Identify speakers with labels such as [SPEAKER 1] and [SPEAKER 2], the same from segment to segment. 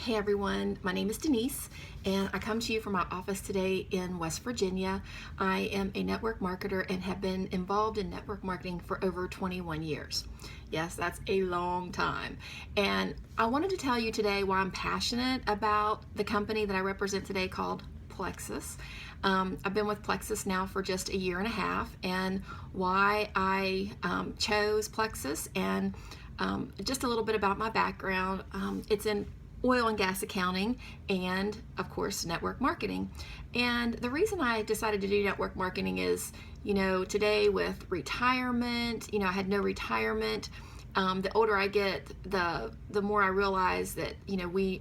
[SPEAKER 1] Hey everyone, my name is Denise and I come to you from my office today in West Virginia. I am a network marketer and have been involved in network marketing for over 21 years. Yes, that's a long time. And I wanted to tell you today why I'm passionate about the company that I represent today called Plexus. I've been with Plexus now for just a year and a half, and why I chose Plexus and just a little bit about my background. It's in oil and gas accounting and of course network marketing. And the reason I decided to do network marketing is, today with retirement, I had no retirement. The older I get, the more I realize that,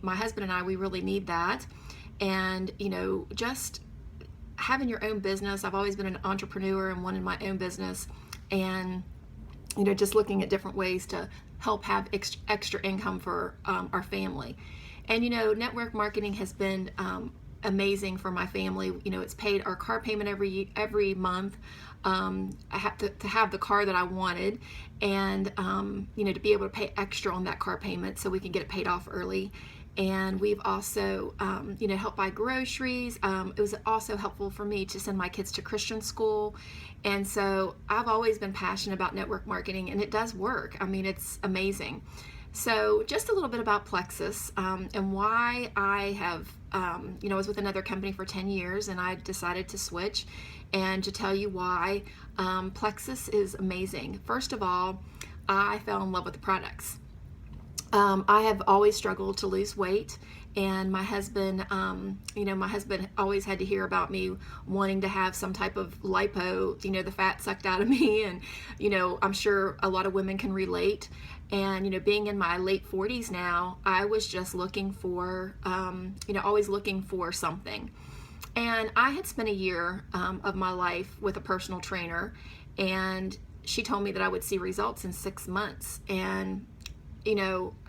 [SPEAKER 1] my husband and I, we really need that. And, just having your own business. I've always been an entrepreneur and wanted my own business, and just looking at different ways to help have extra income for our family. And network marketing has been amazing for my family. It's paid our car payment every month. I have to have the car that I wanted, and to be able to pay extra on that car payment so we can get it paid off early. And we've also, helped buy groceries. It was also helpful for me to send my kids to Christian school. And so I've always been passionate about network marketing, and it does work. I mean, it's amazing. So just a little bit about Plexus and why I have, I was with another company for 10 years and I decided to switch, and to tell you why. Plexus is amazing. First of all, I fell in love with the products. I have always struggled to lose weight, and my husband, my husband always had to hear about me wanting to have some type of lipo, the fat sucked out of me, and, I'm sure a lot of women can relate. And, being in my late 40s now, I was just looking for, always looking for something. And I had spent a year of my life with a personal trainer, and she told me that I would see results in 6 months. And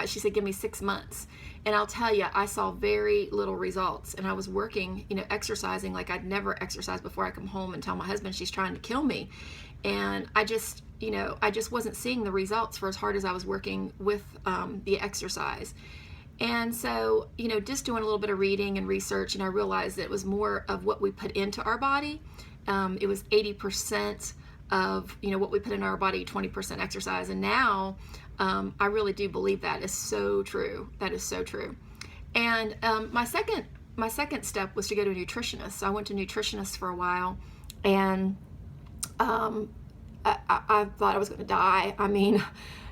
[SPEAKER 1] she said, give me 6 months. And I'll tell you, I saw very little results. And I was working, exercising like I'd never exercised before. I come home and tell my husband she's trying to kill me. And I just wasn't seeing the results for as hard as I was working with the exercise. And so, just doing a little bit of reading and research, and I realized that it was more of what we put into our body. It was 80% of, what we put in our body, 20% exercise. And now, I really do believe that is so true. That is so true. And my second step was to go to a nutritionist. So I went to a nutritionist for a while, and I thought I was going to die. I mean,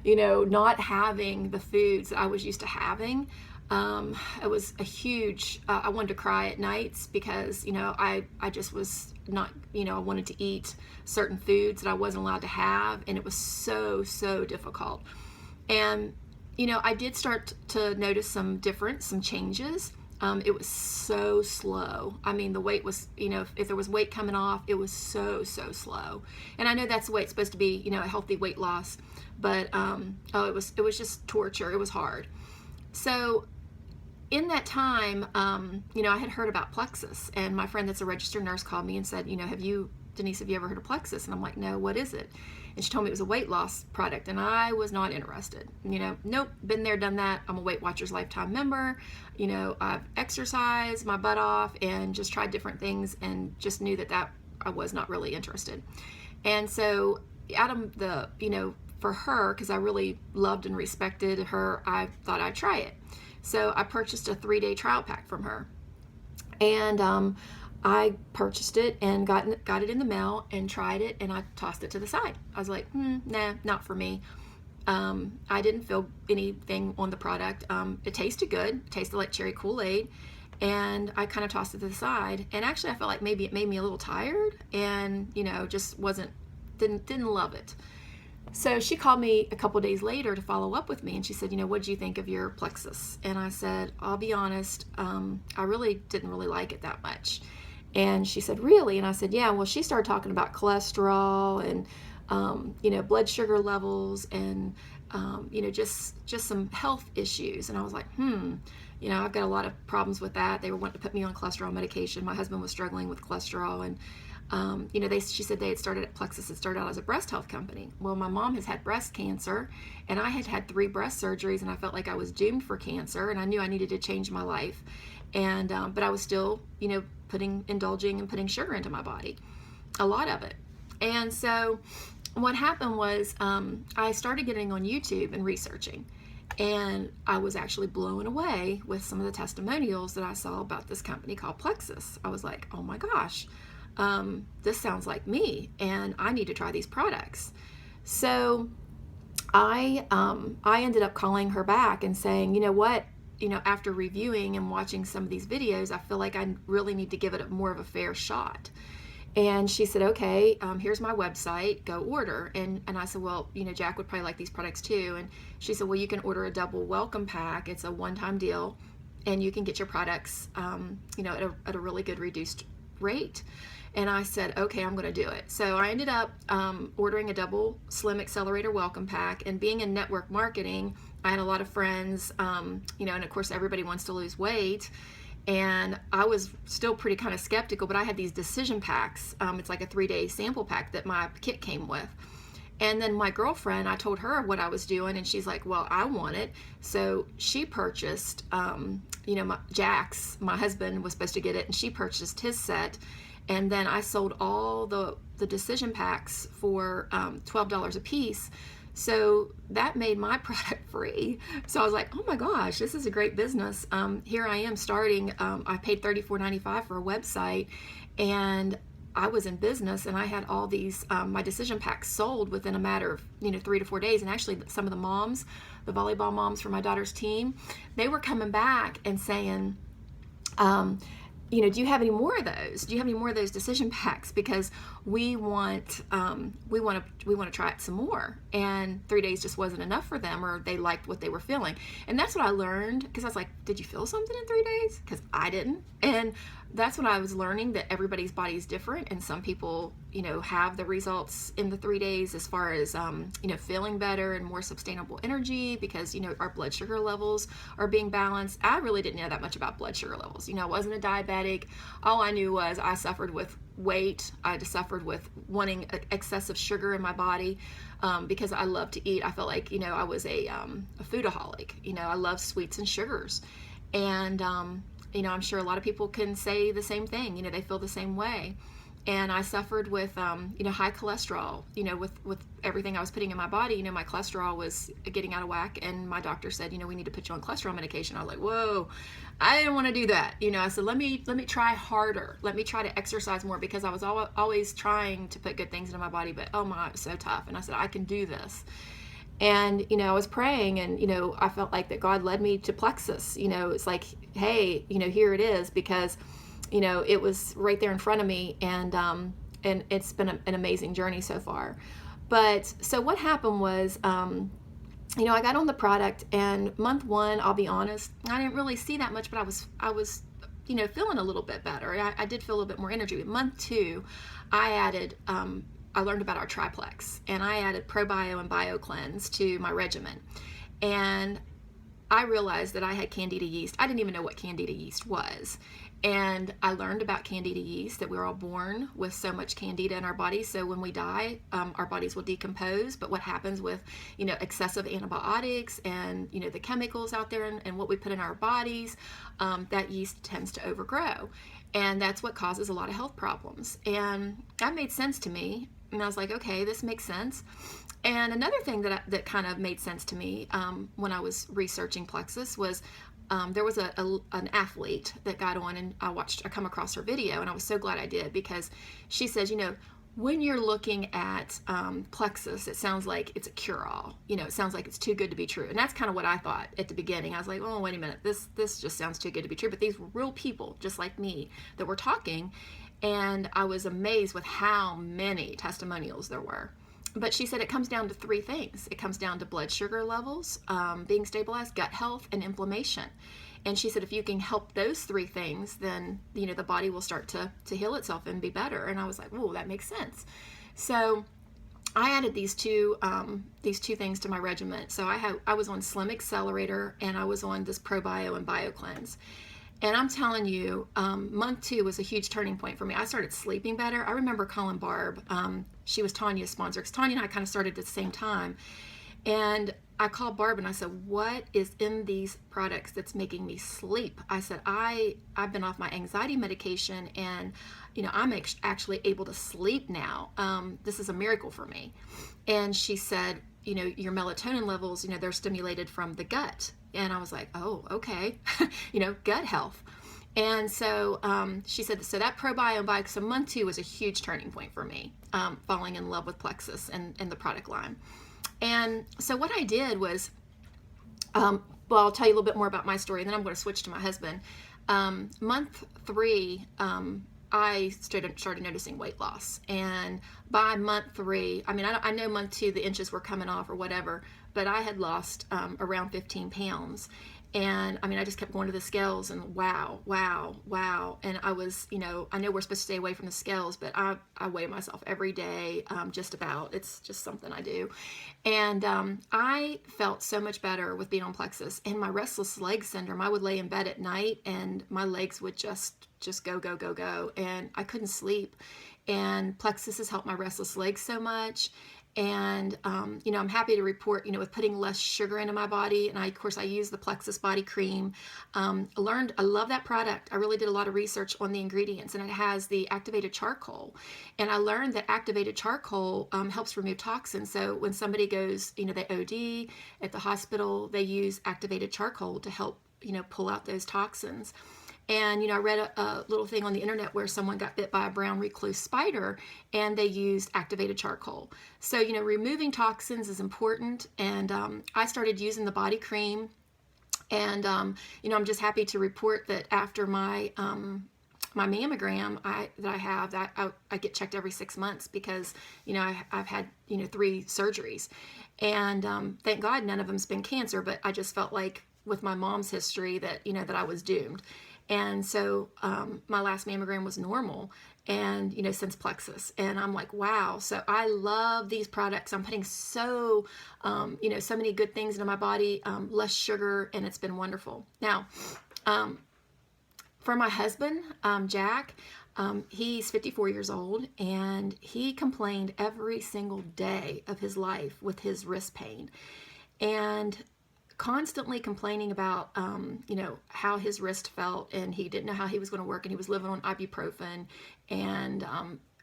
[SPEAKER 1] not having the foods that I was used to having, it was a huge, I wanted to cry at nights because, I just was not, I wanted to eat certain foods that I wasn't allowed to have, and it was so difficult. And, I did start to notice some changes. It was so slow. I mean, the weight was, if there was weight coming off, it was so slow. And I know that's the way it's supposed to be, a healthy weight loss, but, it was just torture. It was hard. So in that time, I had heard about Plexus, and my friend that's a registered nurse called me and said, Denise, have you ever heard of Plexus? And I'm like, no, what is it? And she told me it was a weight loss product, and I was not interested. Nope, been there, done that. I'm a Weight Watchers Lifetime member. I've exercised my butt off and just tried different things, and just knew that I was not really interested. And so out of the, for her, because I really loved and respected her, I thought I'd try it. So I purchased a 3-day trial pack from her. And I purchased it and got it in the mail and tried it, and I tossed it to the side. I was like, nah, not for me. I didn't feel anything on the product. It tasted good. It tasted like cherry Kool-Aid, and I kind of tossed it to the side. And actually, I felt like maybe it made me a little tired, and just didn't love it. So she called me a couple days later to follow up with me, and she said, what did you think of your Plexus? And I said, I'll be honest, I really didn't really like it that much. And she said, really? And I said, yeah. Well, she started talking about cholesterol and, blood sugar levels and, just some health issues. And I was like, I've got a lot of problems with that. They were wanting to put me on cholesterol medication. My husband was struggling with cholesterol, and She said they had started at Plexus. It started out as a breast health company. Well, my mom has had breast cancer, and I had had 3 breast surgeries, and I felt like I was doomed for cancer, and I knew I needed to change my life. And but I was still, indulging and putting sugar into my body, a lot of it. And so what happened was I started getting on YouTube and researching. And I was actually blown away with some of the testimonials that I saw about this company called Plexus. I was like, oh my gosh, this sounds like me, and I need to try these products. So I ended up calling her back and saying, you know what, after reviewing and watching some of these videos, I feel like I really need to give it more of a fair shot. And she said, okay, here's my website, go order. And I said, well, Jack would probably like these products too. And she said, well, you can order a double welcome pack. It's a one-time deal, and you can get your products, at a really good reduced rate. And I said, okay, I'm going to do it. So I ended up ordering a double Slim Accelerator welcome pack. And being in network marketing, I had a lot of friends, and of course everybody wants to lose weight. And I was still pretty kind of skeptical, but I had these decision packs. It's like a 3-day sample pack that my kit came with. And then my girlfriend, I told her what I was doing, and she's like, well, I want it. So she purchased, Jack's, my husband was supposed to get it, and she purchased his set. And then I sold all the decision packs for $12 a piece. So that made my product free. So I was like, oh my gosh, this is a great business. Here I am starting. I paid $34.95 for a website, and I was in business, and I had all these, my decision packs sold within a matter of, 3 to 4 days. And actually some of the moms, the volleyball moms for my daughter's team, they were coming back and saying, do you have any more of those? Do you have any more of those decision packs? Because we want to try it some more. And 3 days just wasn't enough for them, or they liked what they were feeling. And that's what I learned, because I was like, did you feel something in 3 days? Because I didn't. And that's when I was learning that everybody's body is different, and some people, have the results in the 3 days as far as, feeling better and more sustainable energy, because, our blood sugar levels are being balanced. I really didn't know that much about blood sugar levels. I wasn't a diabetic. All I knew was I suffered with weight. I suffered with wanting excessive sugar in my body, because I love to eat. I felt like, I was a foodaholic. I love sweets and sugars. And, I'm sure a lot of people can say the same thing. They feel the same way. And I suffered with, high cholesterol, with everything I was putting in my body. My cholesterol was getting out of whack, and my doctor said, we need to put you on cholesterol medication. I was like, whoa, I didn't want to do that. I said, let me try harder. Let me try to exercise more, because I was always trying to put good things into my body, but oh my, it's so tough. And I said, I can do this. And, I was praying, and, I felt like that God led me to Plexus. It's like, hey, here it is, because, it was right there in front of me, and it's been an amazing journey so far. But so what happened was, I got on the product, and month 1, I'll be honest, I didn't really see that much, but I was feeling a little bit better. I did feel a little bit more energy. But month 2, I added, I learned about our triplex, and I added ProBio and BioCleanse to my regimen. And I realized that I had Candida yeast. I didn't even know what Candida yeast was. And I learned about Candida yeast, that we're all born with so much Candida in our bodies. So when we die, our bodies will decompose. But what happens with, excessive antibiotics and, the chemicals out there and what we put in our bodies, that yeast tends to overgrow. And that's what causes a lot of health problems. And that made sense to me. And I was like, okay, this makes sense. And another thing that kind of made sense to me when I was researching Plexus was there was an athlete that got on, and I come across her video, and I was so glad I did, because she says, when you're looking at Plexus, it sounds like it's a cure-all. It sounds like it's too good to be true. And that's kind of what I thought at the beginning. I was like, oh, wait a minute, this just sounds too good to be true. But these were real people, just like me, that were talking, and I was amazed with how many testimonials there were. But she said it comes down to 3 things. It comes down to blood sugar levels being stabilized, gut health, and inflammation. And she said if you can help those 3 things, then the body will start to heal itself and be better. And I was like, whoa, that makes sense. So I added these two things to my regimen. So I was on Slim Accelerator, and I was on this ProBio and BioCleanse. And I'm telling you, month 2 was a huge turning point for me. I started sleeping better. I remember calling Barb. She was Tanya's sponsor because Tanya and I kind of started at the same time. And I called Barb and I said, "What is in these products that's making me sleep?" I said, I've been off my anxiety medication, and I'm actually able to sleep now. This is a miracle for me." And she said, "Your melatonin levels, they're stimulated from the gut." And I was like, "Oh, okay." Gut health. And so she said, so that probiome bike, so month 2 was a huge turning point for me, falling in love with Plexus and the product line. And so what I did was, well, I'll tell you a little bit more about my story, and then I'm going to switch to my husband. Month 3, I started noticing weight loss. And by month 3, I know month 2 the inches were coming off or whatever, but I had lost around 15 pounds. And I just kept going to the scales, and wow. And I was, I know we're supposed to stay away from the scales, but I weigh myself every day, just about. It's just something I do. And I felt so much better with being on Plexus. And my restless leg syndrome, I would lay in bed at night and my legs would just go. And I couldn't sleep. And Plexus has helped my restless legs so much. And, I'm happy to report, with putting less sugar into my body. And of course, I use the Plexus body cream. I love that product. I really did a lot of research on the ingredients, and it has the activated charcoal. And I learned that activated charcoal helps remove toxins. So when somebody goes, they OD at the hospital, they use activated charcoal to help, pull out those toxins. And, I read a little thing on the internet where someone got bit by a brown recluse spider and they used activated charcoal. So, removing toxins is important. And I started using the body cream. And, I'm just happy to report that after my mammogram I get checked every 6 months because, I've had, 3 surgeries. And thank God none of them's been cancer, but I just felt like with my mom's history that, that I was doomed. And so my last mammogram was normal, and since Plexus, and I'm like, wow. So I love these products. I'm putting so many good things into my body, less sugar, and it's been wonderful. Now, for my husband, Jack, he's 54 years old, and he complained every single day of his life with his wrist pain, and constantly complaining about, how his wrist felt, and he didn't know how he was going to work, and he was living on ibuprofen and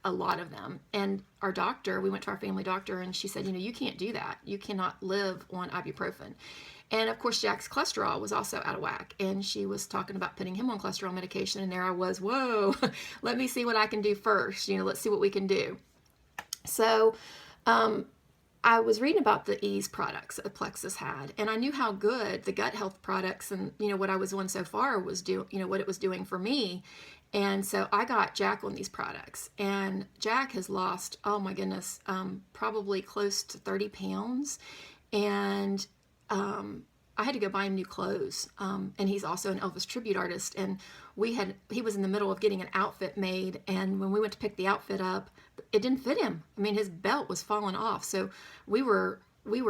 [SPEAKER 1] a lot of them. And our doctor, we went to our family doctor, and she said, you can't do that. You cannot live on ibuprofen. And of course, Jack's cholesterol was also out of whack, and she was talking about putting him on cholesterol medication, and there I was, whoa, let me see what I can do first. Let's see what we can do. So, I was reading about the Ease products that Plexus had, and I knew how good the gut health products and, what I was on so far was what it was doing for me. And so I got Jack on these products, and Jack has lost, oh my goodness, probably close to 30 pounds. And, I had to go buy him new clothes. And he's also an Elvis tribute artist. And he was in the middle of getting an outfit made. And when we went to pick the outfit up, it didn't fit him. His belt was falling off. So we were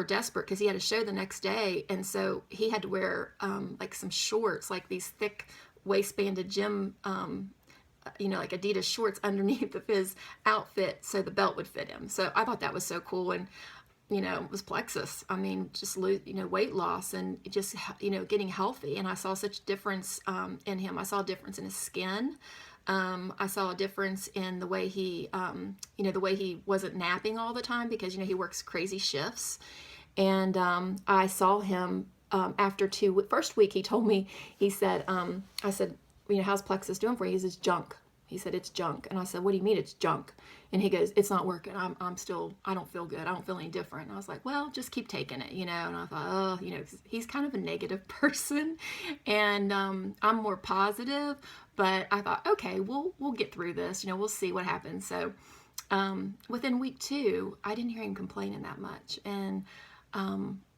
[SPEAKER 1] desperate because he had a show the next day. And so he had to wear, like some shorts, like these thick waistbanded gym, like Adidas shorts underneath of his outfit so the belt would fit him. So I thought that was so cool. And, it was Plexus. Just weight loss and just, getting healthy. And I saw such difference in him. I saw a difference in his skin. I saw a difference in the way he, the way he wasn't napping all the time because, he works crazy shifts. And I saw him after first week, he told me, he said, I said, how's Plexus doing for you? He says, junk. He said, it's junk. And I said, what do you mean it's junk? And he goes, it's not working. I'm still, I don't feel good. I don't feel any different. And I was like, well, just keep taking it, And I thought, oh, he's kind of a negative person, and I'm more positive. But I thought, okay, we'll get through this. We'll see what happens. So within week 2, I didn't hear him complaining that much. And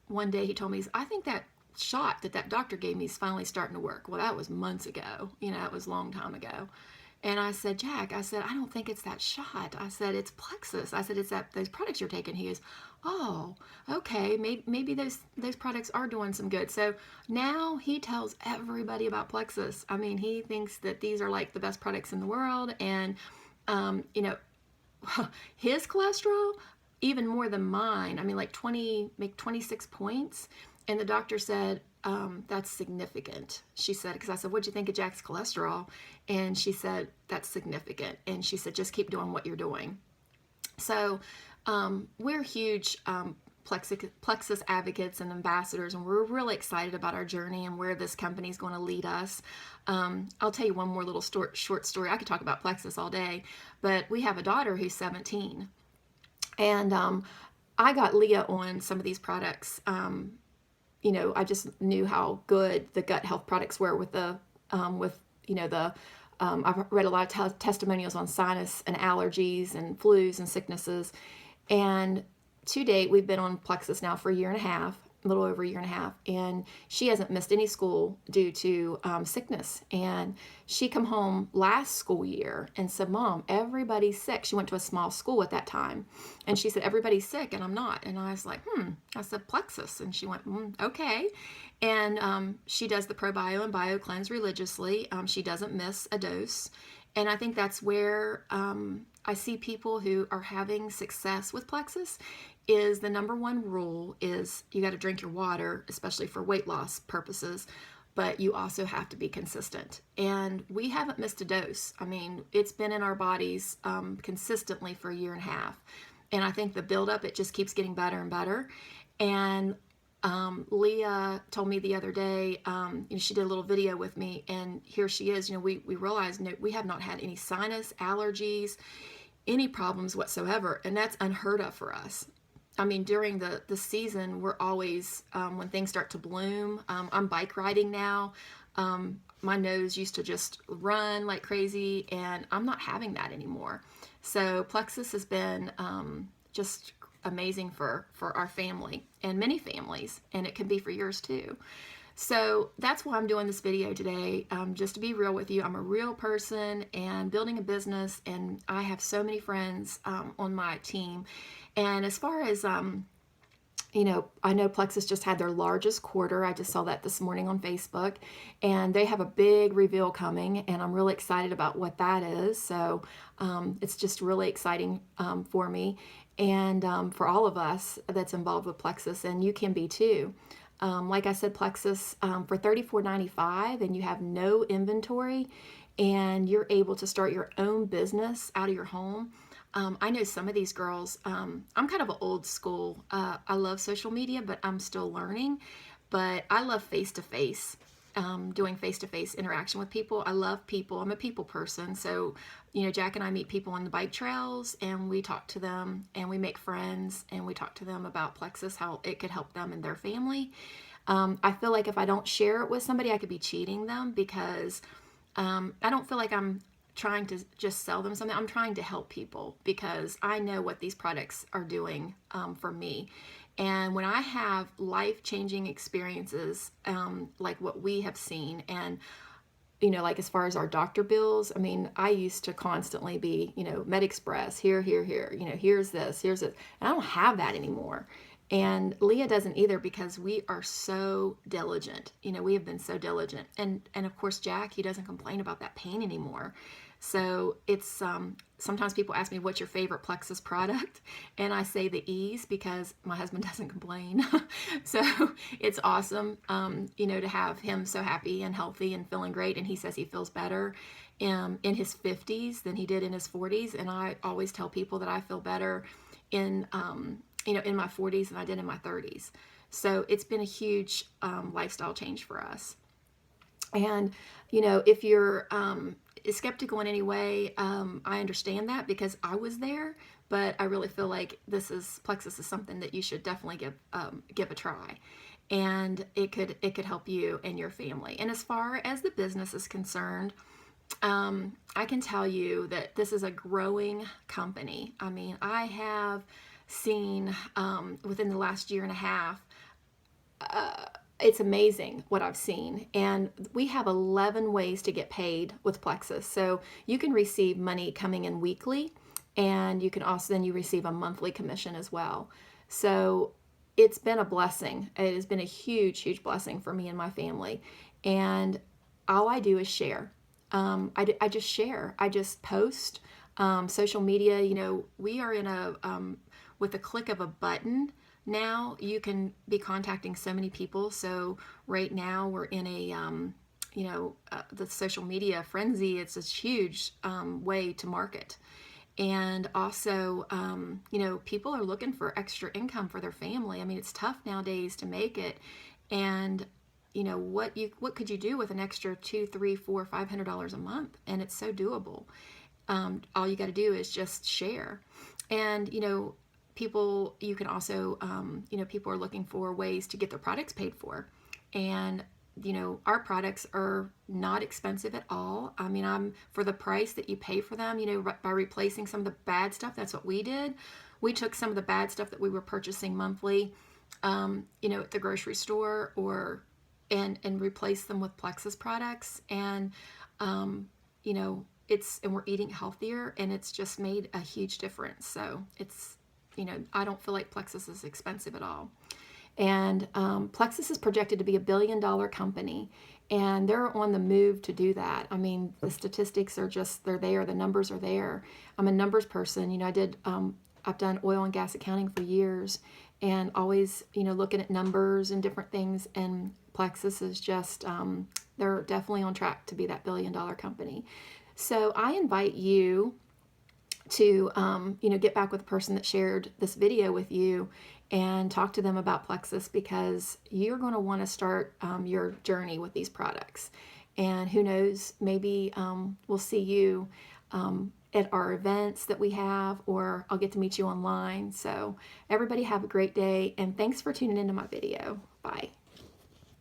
[SPEAKER 1] one day he told me, I think that shot that doctor gave me is finally starting to work. Well, that was months ago. It was a long time ago. And I said, Jack, I said, I don't think it's that shot. I said, it's plexus. I said, it's those products you're taking. He goes, oh, okay, maybe those products are doing some good. So now he tells everybody about plexus. I mean, he thinks that these are like the best products in the world. And, you know, his cholesterol, even more than mine. I mean, like 26 points. And the doctor said, that's significant. She said, because I said, what'd you think of Jack's cholesterol? And she said, that's significant. And she said, just keep doing what you're doing. So we're huge plexus advocates and ambassadors, and we're really excited about our journey and where this company is going to lead us. I'll tell you one more little short story. I could talk about plexus all day, but we have a daughter who's 17. And I got Leah on some of these products. You know, I just knew how good the gut health products were with the, I've read a lot of testimonials on sinus and allergies and flus and sicknesses. And to date, we've been on plexus now for a year and a half, a little over a year and a half, and she hasn't missed any school due to sickness. And she come home last school year and said, Mom, everybody's sick. She went to a small school at that time, and she said, everybody's sick and I'm not. And I was like, I said, plexus. And she went, okay. And she does the ProBio and Bio Cleanse religiously. She doesn't miss a dose. And I think that's where I see people who are having success with plexus. Is the number one rule is you got to drink your water, especially for weight loss purposes, but you also have to be consistent. And we haven't missed a dose. I mean, it's been in our bodies consistently for a year and a half. And I think the buildup, it just keeps getting better and better. And Leah told me the other day, she did a little video with me, and here she is. We realized we have not had any sinus allergies, any problems whatsoever, and that's unheard of for us. I mean, during the season, we're always, when things start to bloom, I'm bike riding now. My nose used to just run like crazy, and I'm not having that anymore. So plexus has been just amazing for our family and many families, and it can be for yours too. So that's why I'm doing this video today, just to be real with you. I'm a real person and building a business, and I have so many friends on my team. And as far as, I know Plexus just had their largest quarter. I just saw that this morning on Facebook, and they have a big reveal coming, and I'm really excited about what that is. So it's just really exciting for me and for all of us that's involved with Plexus, and you can be too. Like I said, Plexus for $34.95, and you have no inventory, and you're able to start your own business out of your home. I know some of these girls, I'm kind of an old school. I love social media, but I'm still learning. But I love face-to-face, doing face-to-face interaction with people. I love people. I'm a people person. So, Jack and I meet people on the bike trails, and we talk to them, and we make friends, and we talk to them about Plexus, how it could help them and their family. I feel like if I don't share it with somebody, I could be cheating them, because I don't feel like I'm trying to just sell them something. I'm trying to help people, because I know what these products are doing for me. And when I have life-changing experiences like what we have seen, and like as far as our doctor bills, I mean, I used to constantly be, MedExpress, here, here's this, here's it. And I don't have that anymore. And Leah doesn't either, because we are so diligent. We have been so diligent. And of course, Jack, he doesn't complain about that pain anymore. So it's, sometimes people ask me, what's your favorite Plexus product? And I say the ease, because my husband doesn't complain. So it's awesome, to have him so happy and healthy and feeling great. And he says he feels better in his 50s than he did in his 40s. And I always tell people that I feel better in my 40s than I did in my 30s. So it's been a huge lifestyle change for us. And, if you're skeptical in any way, I understand that, because I was there, but I really feel like Plexus is something that you should definitely give a try. And it could help you and your family. And as far as the business is concerned, I can tell you that this is a growing company. I mean, I have seen within the last year and a half It's amazing what I've seen. And we have 11 ways to get paid with Plexus. So you can receive money coming in weekly, and you can also then you receive a monthly commission as well. So it's been a blessing. It has been a huge, huge blessing for me and my family. And all I do is share. I just share. I just post. Social media, we are in with a click of a button now, you can be contacting so many people. So right now we're in the social media frenzy. It's a huge way to market. And also, people are looking for extra income for their family. I mean, it's tough nowadays to make it. And what could you do with an extra $2, $3, $4, $500 a month? And it's so doable. All you got to do is just share. And people, you can also people are looking for ways to get their products paid for. And our products are not expensive at all. I mean, I'm for the price that you pay for them, by replacing some of the bad stuff. That's what we did. We took some of the bad stuff that we were purchasing monthly at the grocery store, and replace them with Plexus products. And and we're eating healthier, and it's just made a huge difference. So it's, I don't feel like Plexus is expensive at all. And Plexus is projected to be $1 billion company, and they're on the move to do that. I mean, the statistics are they're there. The numbers are there. I'm a numbers person. I've done oil and gas accounting for years, and always, looking at numbers and different things. And Plexus is just, they're definitely on track to be that $1 billion company. So I invite you to, get back with the person that shared this video with you and talk to them about Plexus, because you're going to want to start your journey with these products. And who knows, maybe we'll see you at our events that we have, or I'll get to meet you online. So everybody have a great day, and thanks for tuning into my video. Bye.